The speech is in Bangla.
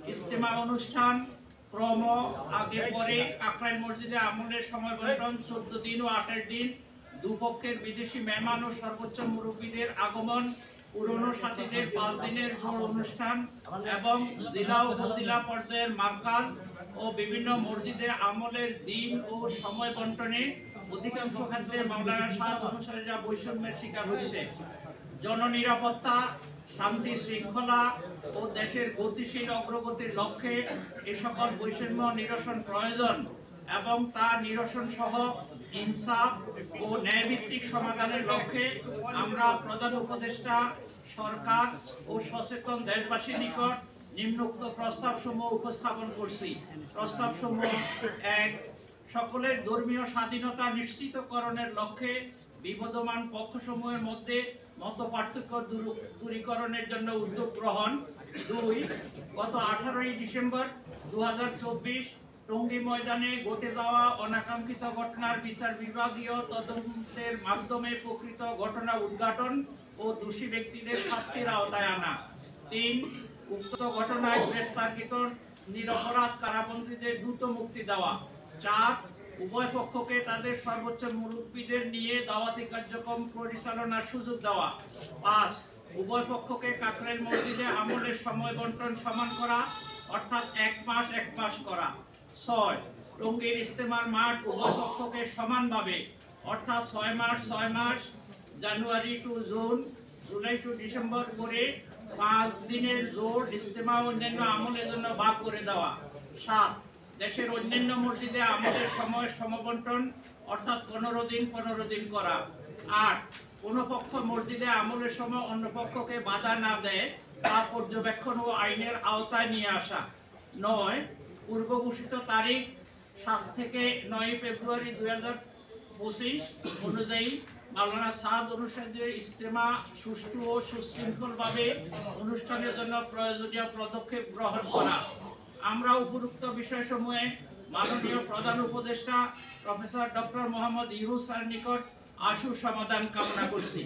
ইজতেমা অনুষ্ঠান ক্রম আগে পরে কাকরাইল মসজিদে আমলের সময় বন্টন 14 দিন ও 28 দিন, দুপক্ষের বিদেশি মেহমান ও সর্বোচ্চ মুরব্বীদের আগমন, পুরনো সাথীদের 5 দিনের জোড় অনুষ্ঠান এবং জেলা ও উপজেলা পর্যায়ের মার্কাজ ও বিভিন্ন মসজিদে আমলের দিন ও সময় বন্টনে অধিকাংশ ক্ষেত্রে মাওলানা সাদ অনুসারীরা বৈষম্যের শিকার হয়েছে। জননিরাপত্তা, শান্তি শৃঙ্খলা ও দেশের গতিশীল অগ্রগতির লক্ষ্যে এ সকল বৈষম্য নিরসন প্রয়োজন এবং তা নিরসন সহ ইনসাফ ও ন্যায়ভিত্তিক সমাধানের লক্ষ্যে আমরা প্রধান উপদেষ্টা, সরকার ও সচেতন দেশবাসীর নিকট নিম্নোক্ত প্রস্তাবসমূহ উপস্থাপন করছি। প্রস্তাবসমূহ: 1. সকলের ধর্মীয় স্বাধীনতা নিশ্চিতকরণের লক্ষ্যে বিবদমান পক্ষসমূহের মধ্যে মতপার্থক্য দূরীকরণের জন্য উদ্যোগ গ্রহণ। 2. গত 18 ডিসেম্বর 2024 টঙ্গী ময়দানে ঘটে যাওয়া অনাকাঙ্ক্ষিত ঘটনার বিচার বিভাগীয় তদন্তের মাধ্যমে প্রকৃত ঘটনা উদ্ঘাটন ও দোষী ব্যক্তিদের শাস্তির আওতায় আনা। 3. উক্ত ঘটনায় গ্রেফতারকৃত নিরপরাধ কারাবন্দীদের দ্রুত মুক্তি দেওয়া। 4. উভয় পক্ষকে তাদের সর্বোচ্চ মুরব্বীদের নিয়ে দাওয়াতি কার্যক্রম পরিচালনার সুযোগ দেওয়া। 5. উভয় পক্ষকে কাকরাইল মসজিদে আমলের সময় বন্টন সমান করা, অর্থাৎ 1 মাস করা। 6. টঙ্গীর ইজতেমার মাঠ উভয় পক্ষকে সমানভাবে, অর্থাৎ 6 মাস January to June, July to December করে 5 দিনের জোড় ইজতেমা অন্যান্য আমলের জন্য ভাগ করে দেওয়া। 7. দেশের অন্যান্য মসজিদে আমলের সময় সমবন্টন, অর্থাৎ 15 দিন করা। 8. কোন পক্ষ মসজিদে আমলের সময় অন্য পক্ষকে বাধা না দেয় তা পর্যবেক্ষণ ও আইনের আওতায় নিয়ে আসা। 9. পূর্ব ঘোষিত তারিখ 7 থেকে 9 ফেব্রুয়ারি 2025 অনুযায়ী মাওলানা সাদ অনুসারীদের ইজতেমা সুষ্ঠু ও সুশৃঙ্খলভাবে অনুষ্ঠানের জন্য প্রয়োজনীয় পদক্ষেপ গ্রহণ করা। আমরা উপরোক্ত বিষয়সমূহে মাননীয় প্রধান উপদেষ্টা প্রফেসর ডক্টর মোহাম্মদ ইউনূস স্যারের নিকট আশু সমাধান কামনা করছি।